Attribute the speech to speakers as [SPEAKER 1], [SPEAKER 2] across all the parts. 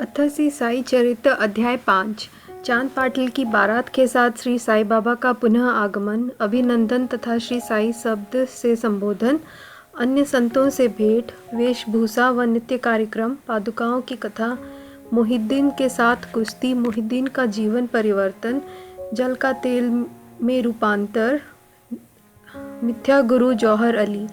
[SPEAKER 1] अथ श्री साई चरित्र अध्याय 5। चांद पाटिल की बारात के साथ श्री साई बाबा का पुनः आगमन, अभिनंदन तथा श्री साई शब्द से संबोधन, अन्य संतों से भेंट, वेशभूषा व नित्य कार्यक्रम, पादुकाओं की कथा, मुहिद्दीन के साथ कुश्ती, मुहिद्दीन का जीवन परिवर्तन, जल का तेल में रूपांतर, मिथ्या गुरु जौहर अली।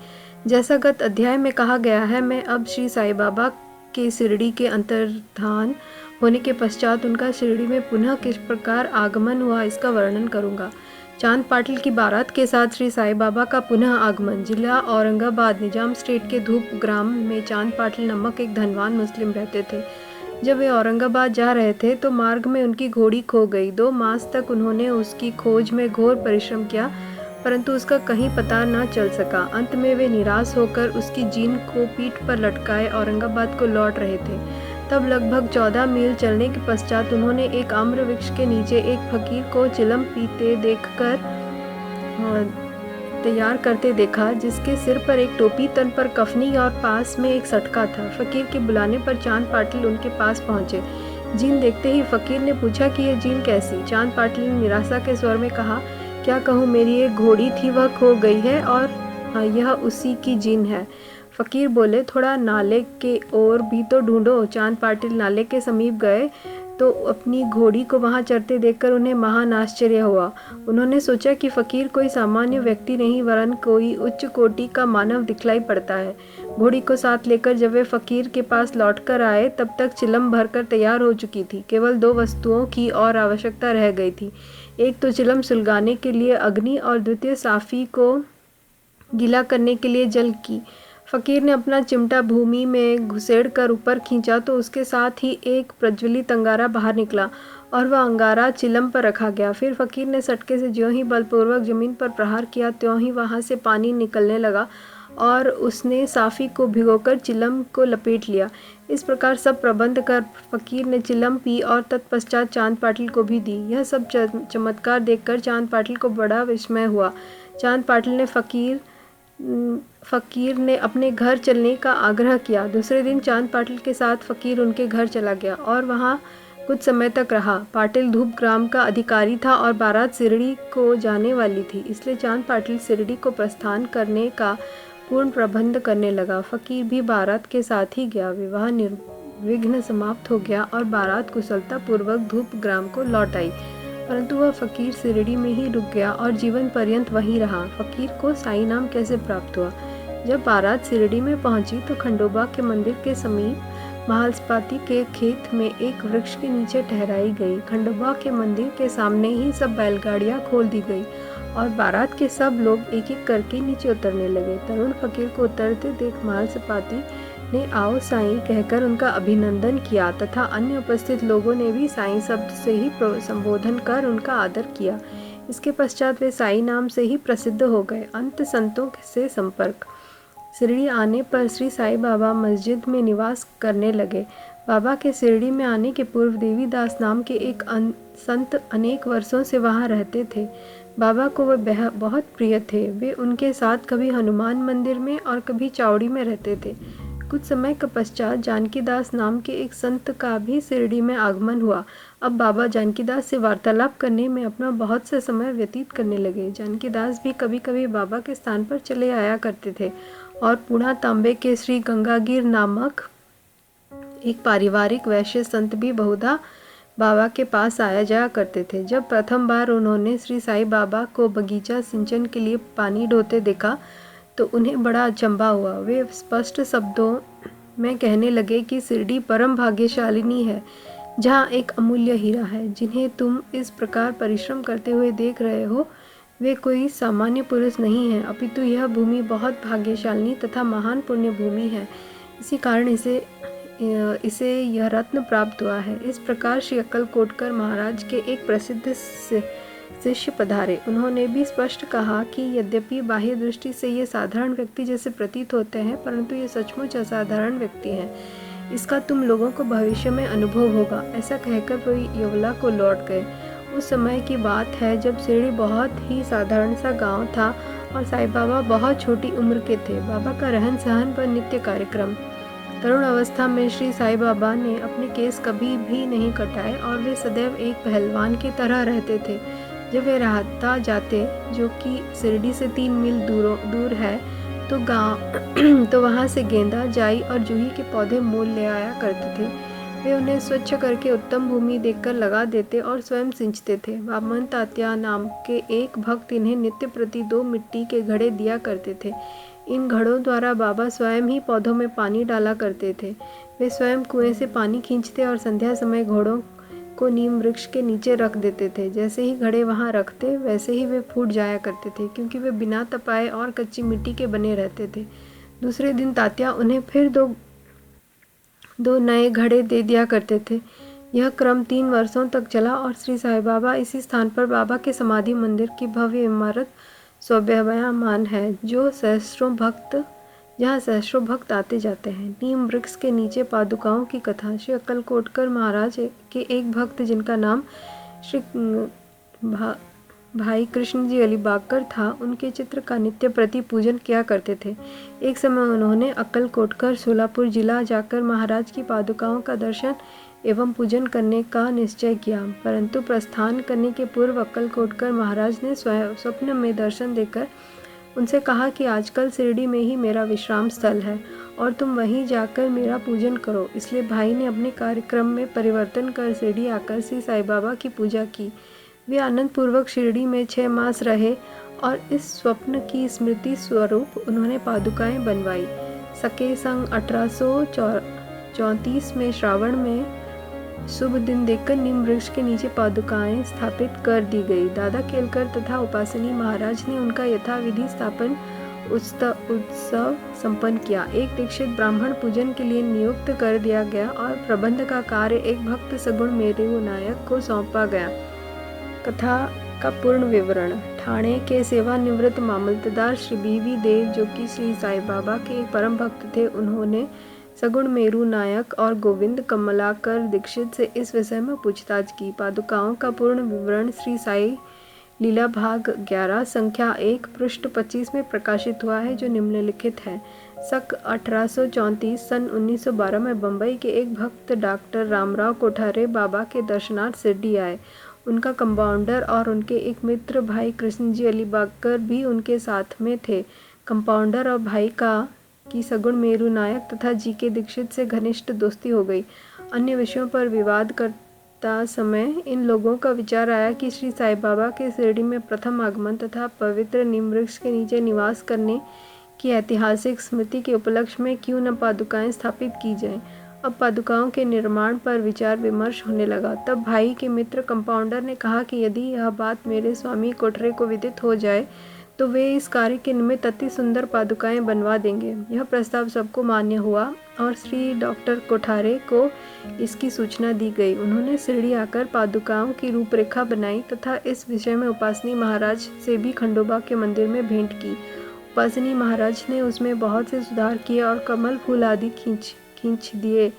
[SPEAKER 1] जैसा गत अध्याय में कहा गया है, मैं अब श्री साई बाबा के शिरडी के अंतर्धान होने के पश्चात उनका शिरडी में पुनः किस प्रकार आगमन हुआ इसका वर्णन करूंगा। चांद पाटिल की बारात के साथ श्री साई बाबा का पुनः आगमन। जिला औरंगाबाद, निजाम स्टेट के धूप ग्राम में चांद पाटिल नामक एक धनवान मुस्लिम रहते थे। जब वे औरंगाबाद जा रहे थे तो मार्ग में उनकी घोड़ी खो गई। 2 मास तक उन्होंने उसकी खोज में घोर परिश्रम किया, परंतु उसका कहीं पता न चल सका। अंत में वे निराश होकर उसकी जीन को पीठ पर लटकाए औरंगाबाद को लौट रहे थे। तब लगभग 14 मील चलने के पश्चात उन्होंने एक आम्र वृक्ष के नीचे एक फकीर को चिलम पीते देखकर तैयार करते देखा, जिसके सिर पर एक टोपी, तन पर कफनी और पास में एक सटका था। फकीर के बुलाने पर चांद पाटिल उनके पास पहुंचे। जीन देखते ही फकीर ने पूछा कि यह जीन कैसी? चांद पाटिल ने निराशा के स्वर में कहा, क्या कहूँ, मेरी एक घोड़ी थी, वह खो गई है और यह उसी की जीन है। फकीर बोले, थोड़ा नाले के ओर भी तो ढूंढो। चांद पाटिल नाले के समीप गए तो अपनी घोड़ी को वहां चरते देखकर उन्हें महान आश्चर्य हुआ। उन्होंने सोचा कि फकीर कोई सामान्य व्यक्ति नहीं वरन कोई उच्च कोटि का मानव दिखलाई पड़ता है। घोड़ी को साथ लेकर जब वे फकीर के पास लौटकर आए तब तक चिलम भरकर तैयार हो चुकी थी। केवल 2 वस्तुओं की और आवश्यकता रह गई थी। एक तो चिलम सुलगाने के लिए अग्नि और द्वितीय साफी को गीला करने के लिए जल की। फकीर ने अपना चिमटा भूमि में घुसेड़ कर ऊपर खींचा तो उसके साथ ही एक प्रज्वलित अंगारा बाहर निकला और वह अंगारा चिलम पर रखा गया। फिर फकीर ने सटके से ज्यों ही बलपूर्वक जमीन पर प्रहार किया त्यों ही वहां से पानी निकलने लगा और उसने साफी को भिगोकर चिलम को लपेट लिया। इस प्रकार सब प्रबंध कर फकीर ने चिलम पी और तत्पश्चात चांद पाटिल को भी दी। यह सब चमत्कार देखकर चांद पाटिल को बड़ा विस्मय हुआ। चांद पाटिल ने फकीर ने अपने घर चलने का आग्रह किया। दूसरे दिन चांद पाटिल के साथ फकीर उनके घर चला गया और वहाँ कुछ समय तक रहा। पाटिल धूप ग्राम का अधिकारी था और बारात शिरडी को जाने वाली थी, इसलिए चांद पाटिल शिरडी को प्रस्थान करने का पूर्ण प्रबंध करने लगा। फकीर भी बारात के साथ ही गया। विवाह निर्विघ्न समाप्त हो गया और बारात कुशलता पूर्वक धूप ग्राम को लौट आई, परंतु वह फकीर शिरडी में ही रुक गया और जीवन पर्यंत वहीं रहा। फकीर को साई नाम कैसे प्राप्त हुआ? जब बारात शिरडी में पहुंची तो खंडोबा के मंदिर के समीप महालस्पाती के खेत में एक वृक्ष के नीचे ठहराई गई। खंडोबा के मंदिर के सामने ही सब बैलगाड़ियां खोल दी गई और बारात के सब लोग एक एक करके नीचे उतरने लगे। तरुण फकीर को उतरते देख महालस्पाती ने आओ साईं कहकर उनका अभिनंदन किया तथा अन्य उपस्थित लोगों ने भी साईं शब्द से ही संबोधन कर उनका आदर किया। इसके पश्चात वे साईं नाम से ही प्रसिद्ध हो गए। अंत संतों से संपर्क। शिरडी आने पर श्री साई बाबा मस्जिद में निवास करने लगे। बाबा के शिरडी में आने के पूर्व देवीदास नाम के एक संत अनेक वर्षों से वहाँ रहते थे। बाबा को वे बहुत प्रिय थे। वे उनके साथ कभी हनुमान मंदिर में और कभी चावड़ी में रहते थे। कुछ समय के पश्चात जानकीदास नाम के एक संत का भी शिरडी में आगमन हुआ। अब बाबा जानकीदास से वार्तालाप करने में अपना बहुत से समय व्यतीत करने लगे। जानकीदास भी कभी कभी बाबा के स्थान पर चले आया करते थे और पूना तांबे के श्री गंगागीर नामक एक पारिवारिक वैश्य संत भी बहुधा बाबा के पास आया जाया करते थे। जब प्रथम बार उन्होंने श्री साई बाबा को बगीचा सिंचन के लिए पानी ढोते देखा तो उन्हें बड़ा अचंभा हुआ। वे स्पष्ट शब्दों में कहने लगे कि शिरडी परम भाग्यशालिनी है, जहाँ एक अमूल्य हीरा है। जिन्हें तुम इस प्रकार परिश्रम करते हुए देख रहे हो वे कोई सामान्य पुरुष नहीं है, अपितु यह भूमि बहुत भाग्यशालिनी तथा महान पुण्य भूमि है। इसी कारण इसे यह रत्न प्राप्त हुआ है। इस प्रकार श्री अक्कलकोटकर महाराज के एक प्रसिद्ध शिष्य पधारे। उन्होंने भी स्पष्ट कहा कि यद्यपि बाह्य दृष्टि से ये साधारण व्यक्ति जैसे प्रतीत होते हैं, परंतु ये सचमुच असाधारण व्यक्ति हैं। इसका तुम लोगों को भविष्य में अनुभव होगा। ऐसा कहकर वे यवला को लौट गए। उस समय की बात है जब शिरडी बहुत ही साधारण सा गांव था और साईं बाबा बहुत छोटी उम्र के थे। बाबा का रहन सहन व नित्य कार्यक्रम तरुण अवस्था में श्री साईं बाबा ने अपने केस कभी भी नहीं कटाए और वे सदैव एक पहलवान की तरह रहते थे। जब वे राहता जाते, जो कि शिरडी से 3 मील दूर है, तो गांव तो वहां से गेंदा, जाई और जूही के पौधे मोल ले आया करते थे। वे उन्हें स्वच्छ करके उत्तम भूमि देखकर लगा देते और स्वयं सिंचते थे। वामन तात्या नाम के एक भक्त इन्हें नित्य प्रति 2 मिट्टी के घड़े दिया करते थे। इन घड़ों द्वारा बाबा स्वयं ही पौधों में पानी डाला करते थे। वे स्वयं कुएं से पानी खींचते और संध्या समय घड़ों को नीम वृक्ष के नीचे रख देते थे। जैसे ही घड़े वहां रखते, वैसे ही वे फूट जाया करते थे, क्योंकि वे बिना तपाए और कच्ची मिट्टी के बने रहते थे। दूसरे दिन तात्या उन्हें फिर दो नए घड़े दे दिया करते थे। यह क्रम 3 वर्षों तक चला और श्री साईं बाबा इसी स्थान पर बाबा के समाधि मंदिर की भव्य इमारत शोभायमान है, जहाँ सहस्रों भक्त आते जाते हैं। नीम वृक्ष के नीचे पादुकाओं की कथा। श्री अक्कलकोटकर महाराज के एक भक्त, जिनका नाम श्री भाई कृष्ण जी अलीबागकर था, उनके चित्र का नित्य प्रति पूजन किया करते थे। एक समय उन्होंने अक्कलकोटकर सोलापुर जिला जाकर महाराज की पादुकाओं का दर्शन एवं पूजन करने का निश्चय किया, परंतु प्रस्थान करने के पूर्व अक्कलकोटकर महाराज ने स्वप्न में दर्शन देकर उनसे कहा कि आजकल शिरडी में ही मेरा विश्राम स्थल है और तुम वहीं जाकर मेरा पूजन करो। इसलिए भाई ने अपने कार्यक्रम में परिवर्तन कर शिरडी आकर श्री साईं बाबा की पूजा की। वे आनंद पूर्वक शिरडी में 6 मास रहे और इस स्वप्न की स्मृति स्वरूप उन्होंने पादुकाएं बनवाई। सके संग 1834 में श्रावण में शुभ दिन देखकर नीम वृक्ष के नीचे पादुकाएं स्थापित कर दी गई। दादा केलकर तथा उपासनी महाराज ने उनका यथाविधि स्थापन उत्सव संपन्न किया। एक दीक्षित ब्राह्मण पूजन के लिए नियुक्त कर दिया गया और प्रबंध का कार्य एक भक्त सगुण मेरू नायक को सौंपा गया। कथा का पूर्ण विवरण। ठाणे के सेवानिवृत्त मामलतदार श्री बीवी देव, जो कि श्री साईं बाबा के एक परम भक्त थे, उन्होंने सगुण मेरू नायक और गोविंद कमलाकर दीक्षित से इस विषय में पूछताछ की। पादुकाओं का पूर्ण विवरण श्री साई लीला भाग 11 संख्या 1 पृष्ठ 25 में प्रकाशित हुआ है, जो निम्नलिखित है। सक 1834 सन 1912 में बम्बई के एक भक्त डॉक्टर रामराव कोठारे बाबा के दर्शनार्थ शिरडी आए। उनका कंपाउंडर और उनके एक मित्र भाई कृष्ण जी अलीबागकर भी उनके साथ में थे। कंपाउंडर और भाई की सगुण मेरू नायक तथा जी के दीक्षित से घनिष्ठ दोस्ती हो गई। अन्य विषयों पर विवाद करता समय इन लोगों का विचार आया कि श्री साईं बाबा के शिरडी में प्रथम आगमन तथा पवित्र नीम वृक्ष के नीचे निवास करने की ऐतिहासिक स्मृति के उपलक्ष्य में क्यों न पादुकाएं स्थापित की जाएं। अब पादुकाओं के निर्माण पर विचार विमर्श होने लगा। तब भाई के मित्र कंपाउंडर ने कहा कि यदि यह बात मेरे स्वामी कोठरे को विदित हो जाए तो वे इस कार्य के निमित्त अति सुंदर पादुकाएं बनवा देंगे। यह प्रस्ताव सबको मान्य हुआ और श्री डॉक्टर कोठारे को इसकी सूचना दी गई। उन्होंने शिरडी आकर पादुकाओं की रूपरेखा बनाई तथा इस विषय में उपासनी महाराज से भी खंडोबा के मंदिर में भेंट की। उपासनी महाराज ने उसमें बहुत से सुधार किए और कमल फूल आदि खींच दिए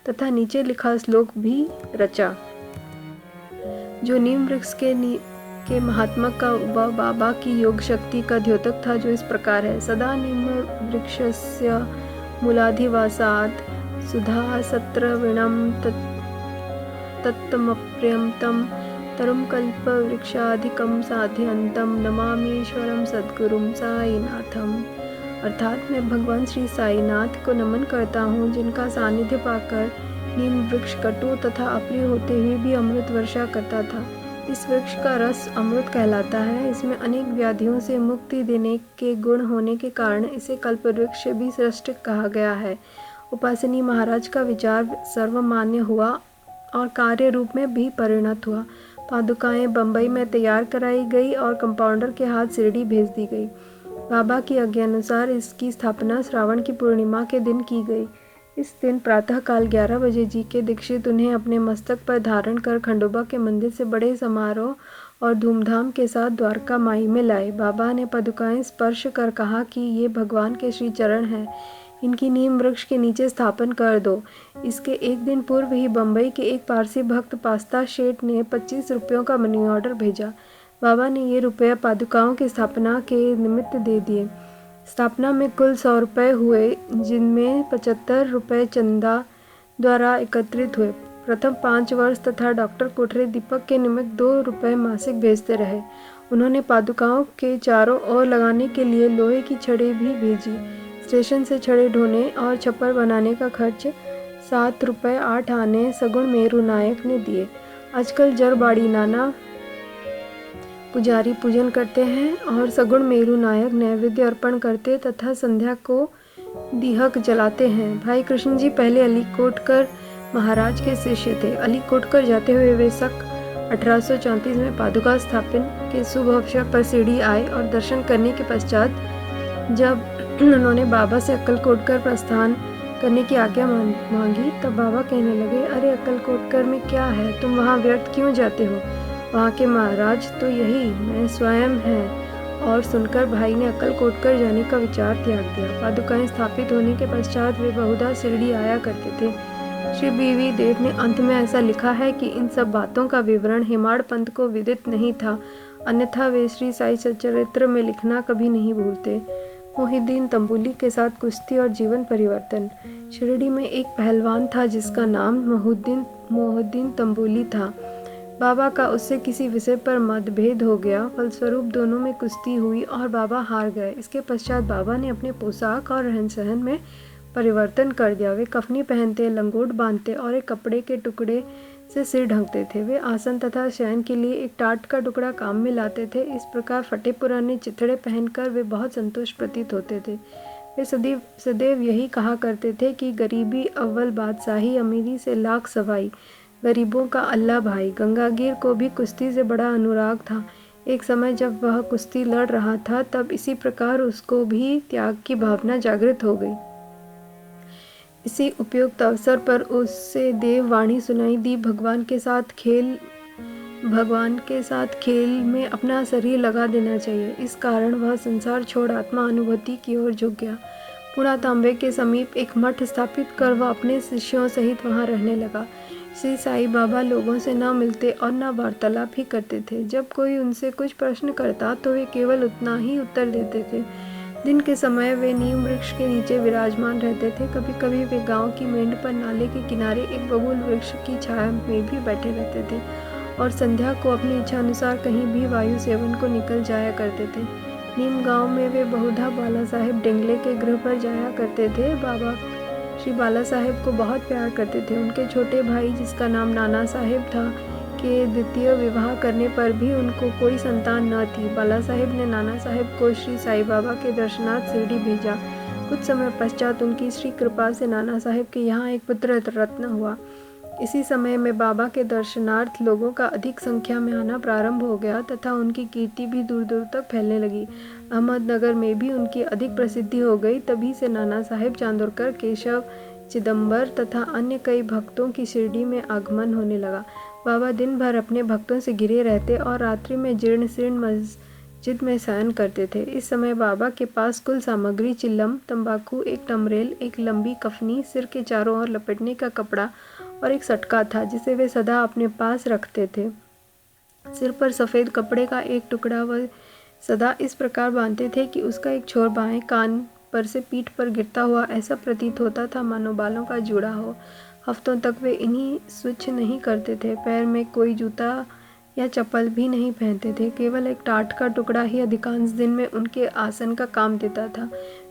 [SPEAKER 1] तथा नीचे लिखा श्लोक भी रचा, जो नीम वृक्ष के महात्मा का बाबा की योग शक्ति का द्योतक था, जो इस प्रकार है। सदा नीम वृक्षस्य मूलाधिवासात् सुधा सत्रविणं तत्तमप्रियंतम तरुम कल्प वृक्षाधिकम साध्यंतम नमामीश्वरम सद्गुरुम साईनाथम। अर्थात मैं भगवान श्री साईनाथ को नमन करता हूँ, जिनका सानिध्य पाकर नीम वृक्ष कटु तथा अप्रिय होते हुए भी अमृत वर्षा करता था। इस वृक्ष का रस अमृत कहलाता है। इसमें अनेक व्याधियों से मुक्ति देने के गुण होने के कारण इसे कल्प वृक्ष भी श्रेष्ठ कहा गया है। उपासनी महाराज का विचार सर्वमान्य हुआ और कार्य रूप में भी परिणत हुआ। पादुकाएं बम्बई में तैयार कराई गई और कंपाउंडर के हाथ शिरडी भेज दी गई। बाबा की आज्ञानुसार इसकी स्थापना श्रावण की पूर्णिमा के दिन की गई। इस दिन प्रातःकाल 11 बजे जी के दीक्षित उन्हें अपने मस्तक पर धारण कर खंडोबा के मंदिर से बड़े समारोह और धूमधाम के साथ द्वारका माई में लाए। बाबा ने पादुकाएं स्पर्श कर कहा कि ये भगवान के श्री चरण हैं, इनकी नीम वृक्ष के नीचे स्थापन कर दो। इसके एक दिन पूर्व ही बम्बई के एक पारसी भक्त पास्ता शेठ ने 25 रुपयों का मनी ऑर्डर भेजा। बाबा ने ये रुपया पादुकाओं की स्थापना के निमित्त दे दिए। स्थापना में कुल 100 रुपये हुए, जिनमें 75 रुपये चंदा द्वारा एकत्रित हुए। प्रथम 5 वर्ष तथा डॉक्टर कोठरे दीपक के निमित्त 2 रुपये मासिक भेजते रहे। उन्होंने पादुकाओं के चारों ओर लगाने के लिए लोहे की छड़ें भी भेजी। स्टेशन से छड़ें ढोने और छप्पर बनाने का खर्च 7 रुपये 8 आने सगुण मेरू नायक ने दिए। आजकल जरबाड़ी नाना पुजारी पूजन करते हैं और सगुण मेरू नायक नैवेद्य अर्पण करते तथा संध्या को दीहक जलाते हैं। भाई कृष्ण जी पहले अलीकोटकर महाराज के शिष्य थे। अलीकोटकर जाते हुए वे सक 1834 में पादुका स्थापन के शुभ अवसर पर शिरडी आए और दर्शन करने के पश्चात जब उन्होंने बाबा से अक्कलकोट प्रस्थान करने की आज्ञा मांगी, तब बाबा कहने लगे, अरे अक्कलकोट में क्या है, तुम वहाँ व्यर्थ क्यों जाते हो? वहाँ के महाराज तो यही मैं स्वयं हैं। और सुनकर भाई ने अक्कलकोट जाने का विचार त्याग दिया। पादुकाएं स्थापित होने के पश्चात वे बहुधा शिरडी आया करते थे। श्री बीवी देव ने अंत में ऐसा लिखा है कि इन सब बातों का विवरण हेमाड़ पंत को विदित नहीं था, अन्यथा वे श्री साई सच्चरित्र में लिखना कभी नहीं भूलते। मोहिद्दीन तंबुली के साथ कुश्ती और जीवन परिवर्तन। शिरडी में एक पहलवान था जिसका नाम मोहिद्दीन तंबुली था। बाबा का उससे किसी विषय पर मतभेद हो गया। फलस्वरूप दोनों में कुश्ती हुई और बाबा हार गए। इसके पश्चात बाबा ने अपने पोशाक और रहन सहन में परिवर्तन कर दिया। वे कफनी पहनते, लंगोट बांधते और एक कपड़े के टुकड़े से सिर ढकते थे। वे आसन तथा शयन के लिए एक टाट का टुकड़ा काम में लाते थे। इस प्रकार फटे पुराने चिथड़े पहनकर वे बहुत संतुष्ट प्रतीत होते थे। वे सदैव यही कहा करते थे कि गरीबी अव्वल बादशाही, अमीरी से लाख सवाई, गरीबों का अल्लाह भाई। गंगागीर को भी कुश्ती से बड़ा अनुराग था। एक समय जब वह कुश्ती लड़ रहा था, तब इसी प्रकार उसको भी त्याग की भावना जागृत हो गई। इसी उपयुक्त अवसर पर उससे देव वाणी सुनाई दी, भगवान के साथ खेल में अपना शरीर लगा देना चाहिए। इस कारण वह संसार छोड़ आत्मा अनुभूति की ओर झुक गया। पुणा तांबे के समीप एक मठ स्थापित कर वह अपने शिष्यों सहित वहां रहने लगा। श्री साई बाबा लोगों से न मिलते और न वार्तालाप ही करते थे। जब कोई उनसे कुछ प्रश्न करता तो वे केवल उतना ही उत्तर देते थे। दिन के समय वे नीम वृक्ष के नीचे विराजमान रहते थे। कभी कभी वे गांव की मेंढ पर नाले के किनारे एक बबूल वृक्ष की छाया में भी बैठे रहते थे और संध्या को अपनी इच्छा अनुसार कहीं भी वायु सेवन को निकल जाया करते थे। नीम गांव में वे बहुधा बाला साहेब डेंगले के गृह पर जाया करते थे। बाबा श्री बाला साहेब को बहुत प्यार करते थे। उनके छोटे भाई, जिसका नाम नाना साहेब था, के द्वितीय विवाह करने पर भी उनको कोई संतान न थी। बाला साहेब ने नाना साहेब को श्री साई बाबा के दर्शनार्थ शिरडी भेजा। कुछ समय पश्चात उनकी श्री कृपा से नाना साहेब के यहाँ एक पुत्र रत्न हुआ। इसी समय में बाबा के दर्शनार्थ लोगों का अधिक संख्या में आना प्रारंभ हो गया तथा उनकी कीर्ति भी दूर दूर तक फैलने लगी। अहमदनगर में भी उनकी अधिक प्रसिद्धि हो गई। तभी से नाना साहेब चांदोरकर, केशव, चिदम्बर तथा अन्य कई भक्तों की शिरडी में आगमन होने लगा। बाबा दिन भर अपने भक्तों से घिरे रहते और रात्रि में जीर्ण शीर्ण मस्जिद में शयन करते थे। इस समय बाबा के पास कुल सामग्री चिल्लम, तंबाकू, एक टमरेल, एक लंबी कफनी, सिर के चारों ओर लपेटने का कपड़ा और एक सटका था, जिसे वे सदा अपने पास रखते थे। सिर पर सफ़ेद कपड़े का एक टुकड़ा वह सदा इस प्रकार बांधते थे कि उसका एक छोर बाएं कान पर से पीठ पर गिरता हुआ ऐसा प्रतीत होता था मानो बालों का जुड़ा हो। हफ्तों तक वे इन्हीं स्विच नहीं करते थे। पैर में कोई जूता या चप्पल भी नहीं पहनते थे। केवल एक टाट का टुकड़ा ही अधिकांश दिन में उनके आसन का काम देता था।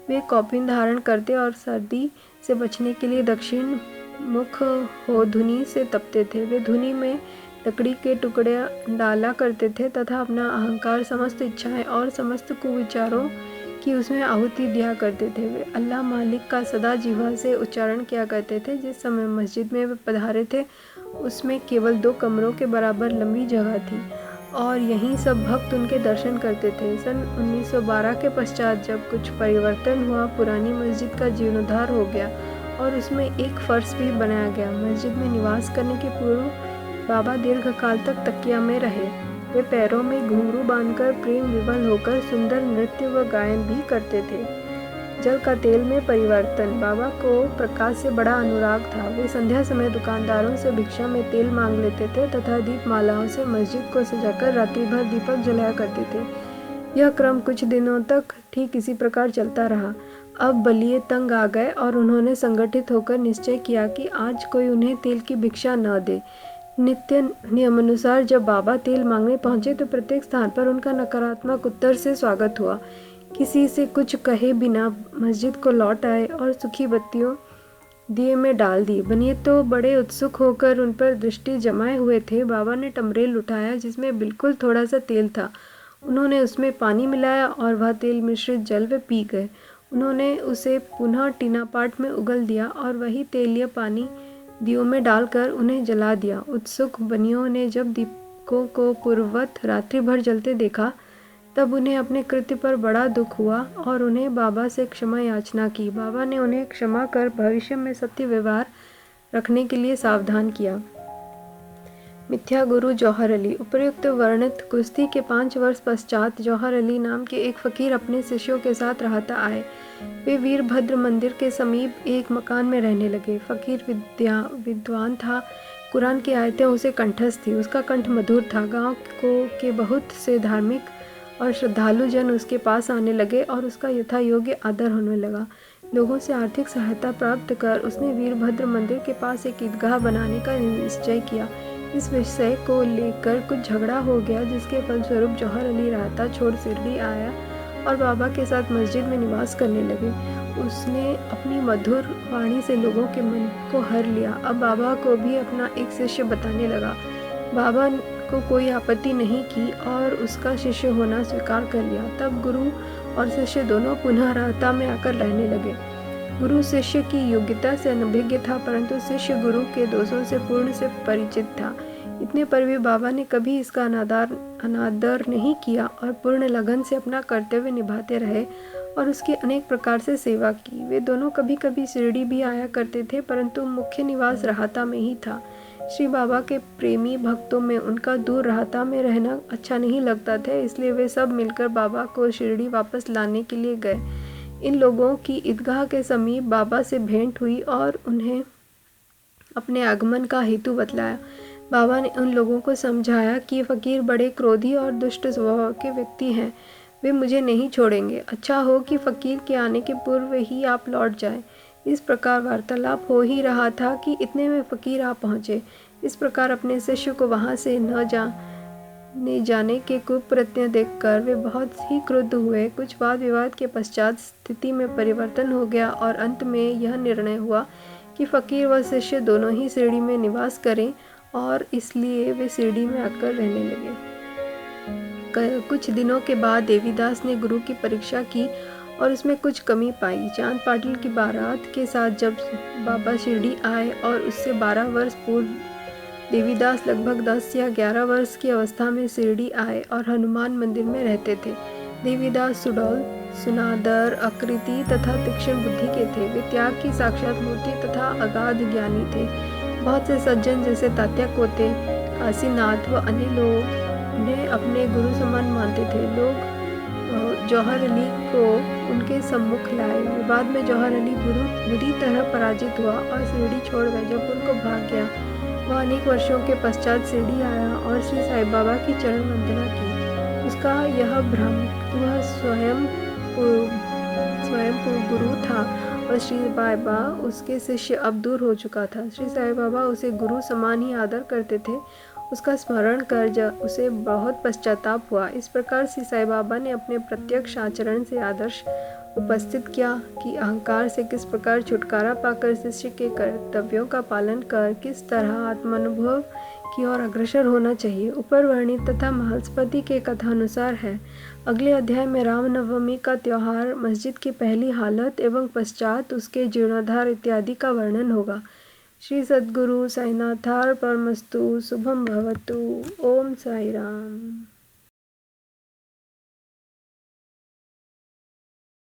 [SPEAKER 1] वे कौपीन धारण करते और सर्दी से बचने के लिए दक्षिण मुख हो धुनी से तपते थे। वे धुनी में लकड़ी के टुकड़े डाला करते थे तथा अपना अहंकार, समस्त इच्छाएं और समस्त कुविचारों की उसमें आहुति दिया करते थे। वे अल्लाह मालिक का सदा जीवा से उच्चारण किया करते थे। जिस समय मस्जिद में वे पधारे थे उसमें केवल 2 कमरों के बराबर लंबी जगह थी और यहीं सब भक्त उनके दर्शन करते थे। सन 1912 के पश्चात जब कुछ परिवर्तन हुआ, पुरानी मस्जिद का जीर्णोद्धार हो गया और उसमें एक फर्श भी बनाया गया। मस्जिद में निवास करने के पूर्व बाबा दीर्घकाल तक तकिया में रहे। वे पैरों में घुंघरू बांधकर प्रेम विवल होकर सुंदर नृत्य व गायन भी करते थे। जल का तेल में परिवर्तन। बाबा को प्रकाश से बड़ा अनुराग था। वे संध्या समय दुकानदारों से भिक्षा में तेल मांग लेते थे तथा दीपमालाओं से मस्जिद को सजाकर रात्रि भर दीपक जलाया करते थे। यह क्रम कुछ दिनों तक ठीक इसी प्रकार चलता रहा। अब बलिए तंग आ गए और उन्होंने संगठित होकर निश्चय किया कि आज कोई उन्हें तेल की भिक्षा न दे। नित्य नियमानुसार जब बाबा तेल मांगने पहुंचे तो प्रत्येक स्थान पर उनका नकारात्मक उत्तर से स्वागत हुआ। किसी से कुछ कहे बिना मस्जिद को लौट आए और सूखी बत्तियों दिए में डाल दी। बनिए तो बड़े उत्सुक होकर उन पर दृष्टि जमाए हुए थे। बाबा ने टमरेल उठाया जिसमें बिल्कुल थोड़ा सा तेल था। उन्होंने उसमें पानी मिलाया और वह तेल मिश्रित जल वे पी गए। उन्होंने उसे पुनः टीना पाट में उगल दिया और वही तेलीय पानी दियों में डालकर उन्हें जला दिया। उत्सुक बनियों ने जब दीपकों को पूर्ववत रात्रि भर जलते देखा तब उन्हें अपने कृत्य पर बड़ा दुख हुआ और उन्हें बाबा से क्षमा याचना की। बाबा ने उन्हें क्षमा कर भविष्य में सत्य व्यवहार रखने के लिए सावधान किया। मिथ्या गुरु जौहर अली। उपर्युक्त वर्णित कुश्ती के 5 वर्ष पश्चात जौहर अली नाम के एक फकीर अपने शिष्यों के साथ रहता आए। वे वीरभद्र मंदिर के समीप एक मकान में रहने लगे। फकीर विद्वान था। कुरान की आयतें उसे कंठस्थ थी। उसका कंठ मधुर था। गांव के बहुत से धार्मिक और श्रद्धालु जन उसके पास आने लगे और उसका यथा योग्य आदर होने लगा। लोगों से आर्थिक सहायता प्राप्त कर उसने वीरभद्र मंदिर के पास एक ईदगाह बनाने का निश्चय किया। इस विषय को लेकर कुछ झगड़ा हो गया जिसके फलस्वरूप जौहर अली रायता छोड़ शिरडी आया और बाबा के साथ मस्जिद में निवास करने लगे। उसने अपनी मधुर वाणी से लोगों के मन को हर लिया। अब बाबा को भी अपना एक शिष्य बताने लगा। बाबा को कोई आपत्ति नहीं की और उसका शिष्य होना स्वीकार कर लिया। तब गुरु और शिष्य दोनों पुनः रायता में आकर रहने लगे। गुरु शिष्य की योग्यता से अनभिज्ञ था परंतु शिष्य गुरु के दोषों से पूर्ण से परिचित था। इतने पर भी बाबा ने कभी इसका अनादर नहीं किया और पूर्ण लगन से अपना कर्तव्य निभाते रहे और उसकी अनेक प्रकार से सेवा की। वे दोनों कभी कभी शिरडी भी आया करते थे परंतु मुख्य निवास राहता में ही था। श्री बाबा के प्रेमी भक्तों में उनका दूर राहता में रहना अच्छा नहीं लगता था, इसलिए वे सब मिलकर बाबा को शिरडी वापस लाने के लिए गए। इन लोगों की ईदगाह के समीप बाबा से भेंट हुई और उन्हें अपने आगमन का हेतु बतलाया। बाबा ने उन लोगों को समझाया कि फकीर बड़े क्रोधी और दुष्ट स्वभाव के व्यक्ति हैं, वे मुझे नहीं छोड़ेंगे। अच्छा हो कि फकीर के आने के पूर्व ही आप लौट जाएं। इस प्रकार वार्तालाप हो ही रहा था कि इतने में फकीर आ पहुँचे। इस प्रकार अपने शिष्य को वहाँ से न जाने के कुप्रत्यय देखकर वे बहुत ही क्रुद्ध हुए। कुछ वाद विवाद के पश्चात स्थिति में परिवर्तन हो गया और अंत में यह निर्णय हुआ कि फकीर व शिष्य दोनों ही शिरडी में निवास करें और इसलिए वे शिरडी में आकर रहने लगे। कुछ दिनों के बाद देवीदास ने गुरु की परीक्षा की और उसमें कुछ कमी पाई। चांद पाटिल की बारात के साथ जब बाबा शिरडी आए और उससे 12 वर्ष पूर्व देवीदास लगभग 10 या 11 वर्ष की अवस्था में शिरडी आए और हनुमान मंदिर में रहते थे। देवीदास सुडौल, सुनादर, आकृति तथा तीक्ष्ण बुद्धि के थे। वे त्याग की साक्षात मूर्ति तथा अगाध ज्ञानी थे। बहुत से सज्जन जैसे तात्या कोते, काशीनाथ व अन्य लोग उन्हें अपने गुरु समान मानते थे। लोग जौहर अली को उनके सम्मुख लाए। विवाद में जौहर अली बुरी तरह पराजित हुआ और शिरडी छोड़ वैजापुर को भाग गया। वह अनेक वर्षों के पश्चात शिरडी आया और श्री साईं बाबा की चरण वंदना की। उसका यह भ्रम वह स्वयं गुरु था और श्री बाबा उसके शिष्य अब दूर हो चुका था। श्री साईं बाबा उसे गुरु समान ही आदर करते थे। उसका स्मरण कर उसे बहुत पश्चाताप हुआ। इस प्रकार श्री साईं बाबा ने अपने प्रत्यक्ष आचरण से आदर्श उपस्थित किया कि अहंकार से किस प्रकार छुटकारा पाकर शिष्य के कर्तव्यों का पालन कर किस तरह आत्मानुभव की ओर अग्रसर होना चाहिए। ऊपर वर्णित तथा महस्पति के कथानुसार है। अगले अध्याय में रामनवमी का त्योहार, मस्जिद की पहली हालत एवं पश्चात उसके जीर्णोद्धार इत्यादि का वर्णन होगा। श्री सद्गुरु साईनाथार्पणमस्तु। शुभम भवतु। ओम साई राम।